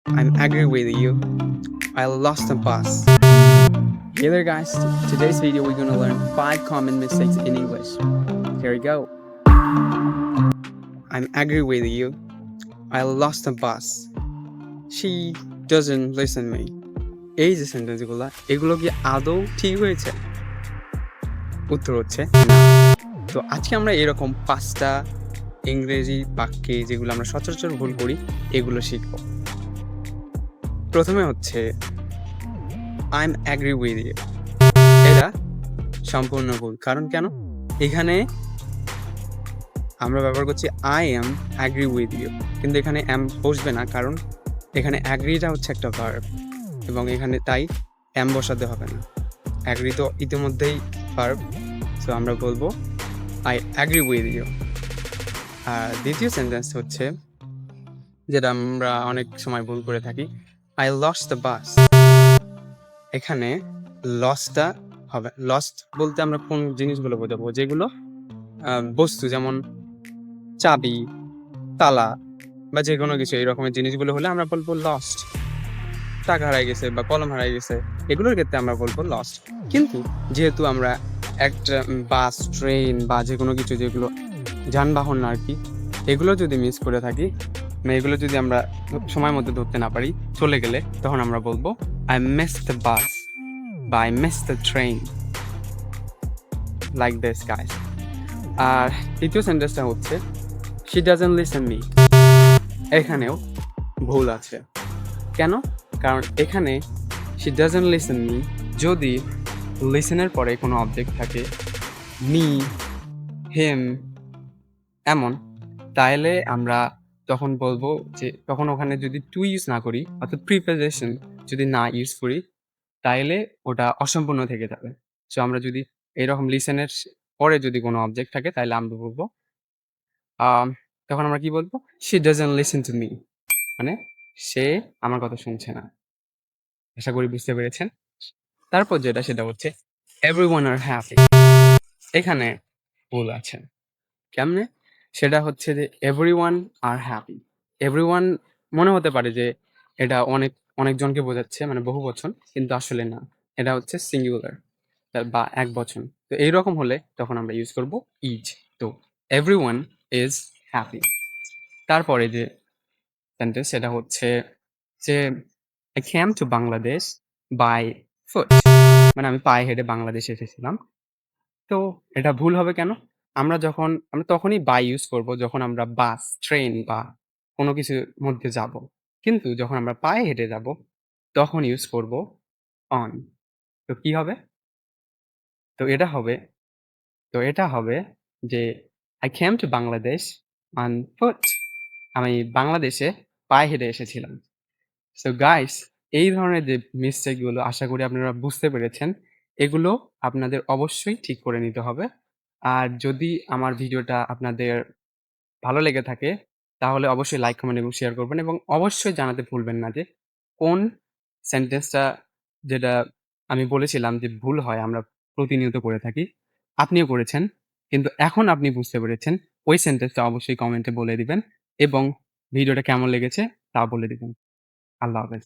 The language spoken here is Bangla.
I'm angry with you. I lost the bus. Hey there, guys. Today's video, we're gonna learn 5 common mistakes in English. Here we go. I'm angry with you. I lost the bus. She doesn't listen me. এই যে সেন্টেন্সগুলো এগুলো কি আদৌ ঠিক হয়েছে? উত্তর হচ্ছে না। তো আজকে আমরা এরকম 5টা ইংরেজি বাক্যে যেগুলো আমরা সচরাচর ভুল করি এগুলো শিখব। প্রথমে হচ্ছে I'm angry with you. এটা সম্পূর্ণ ভুল। কারণ কেন? এখানে আমরা ব্যবহার করছি I am agree with you, কিন্তু এখানে am বসবে না, কারণ এখানে অ্যাগ্রিটা হচ্ছে একটা ভার্ব এবং এখানে তাই am বসাতে হবে না। অ্যাগ্রি তো ইতিমধ্যেই ভার্ব, সো আমরা বলবো I agree with you। আর দ্বিতীয় সেন্টেন্স হচ্ছে যেটা আমরা অনেক সময় ভুল করে থাকি, I lost the bus। এখানে লসটা হবে, লস্ট বলতে আমরা কোন জিনিসগুলো বোঝাবো? যেগুলো বস্তু, যেমন চাবি, তালা বা যে কোনো কিছু এই রকমের জিনিসগুলো হলে আমরা বলবো লস্ট। টাকা হারাই গেছে বা কলম হারাই গেছে, এগুলোর ক্ষেত্রে আমরা বলবো লস্ট। কিন্তু যেহেতু আমরা একটা বাস, ট্রেন বা যে কোনো কিছু যেগুলো যানবাহন আর কি, এগুলো যদি মিস করে থাকি, এগুলো যদি আমরা সময় মতো ধরতে না পারি, চলে গেলে, তখন আমরা বলবো I missed the bus বা I missed the train, like this guys। আর তৃতীয় সেন্টেন্সটা হচ্ছে she doesn't listen me। এখানেও ভুল আছে। কেন? কারণ এখানে she doesn't listen me যদি লিসেনের পরে কোনো অবজেক্ট থাকে, me, him এমন, তাহলে আমরা তখন বলবো যে, তখন ওখানে যদি টু ইউজ না করি, অর্থাৎ প্রিপোজিশন যদি না ইউজ করি, তাইলে ওটা অসম্পূর্ণ থেকে যাবে। সো আমরা যদি এরকম লিসেনের পরে যদি কোনো অবজেক্ট থাকে, তাহলে আমরা বলবো তখন আমরা কি বলবো? she doesn't listen to me, মানে সে আমার কথা শুনছে না। আশা করি বুঝতে পেরেছেন। তারপর যেটা, সেটা হচ্ছে everyone are happy। এখানে ভুল আছে। কেমনে? সেটা হচ্ছে যে everyone are happy। everyone মনে হতে পারে যে এটা অনেকজনকে বোঝাচ্ছে, মানে বহুবচন, কিন্তু আসলে না। এটা হচ্ছে সিঙ্গুলার বা একবচন। তো এইরকম হলে তখন আমরা ইউজ করব ইজ। তো everyone is happy। তারপরে যে সেন্টেন্স, সেটা হচ্ছে যে I came to Bangladesh by foot, মানে আমি পায়ে হেঁটে বাংলাদেশে এসেছিলাম। তো এটা ভুল হবে কেন? আমরা তখনই বাই ইউজ করব যখন আমরা বাস, ট্রেন বা কোনো কিছুর মধ্যে যাব। কিন্তু যখন আমরা পায়ে হেঁটে যাব, তখন ইউজ করব অন। তো কি হবে? তো এটা হবে যে I came to Bangladesh on foot। আমি বাংলাদেশে পায়ে হেঁটে এসেছিলাম। সো গাইস, এই ধরনের যে মিস্টেক গুলো আশা করি আপনারা বুঝতে পেরেছেন। এগুলো আপনাদের অবশ্যই ঠিক করে নিতে হবে। আর যদি আমার ভিডিওটা আপনাদের ভালো লেগে থাকে, তাহলে অবশ্যই লাইক, কমেন্ট এবং শেয়ার করবেন এবং অবশ্যই জানাতে ভুলবেন না যে কোন সেন্টেন্সটা, যেটা আমি বলেছিলাম যে ভুল হয়, আমরা প্রতিনিয়ত করে থাকি। আপনিও করেছেন। কিন্তু এখন আপনি বুঝতে পেরেছেন, ওই সেন্টেন্সটা অবশ্যই কমেন্টে বলে দিবেন এবং ভিডিওটা কেমন লেগেছে তা বলে দিবেন। আল্লাহ হাফেজ।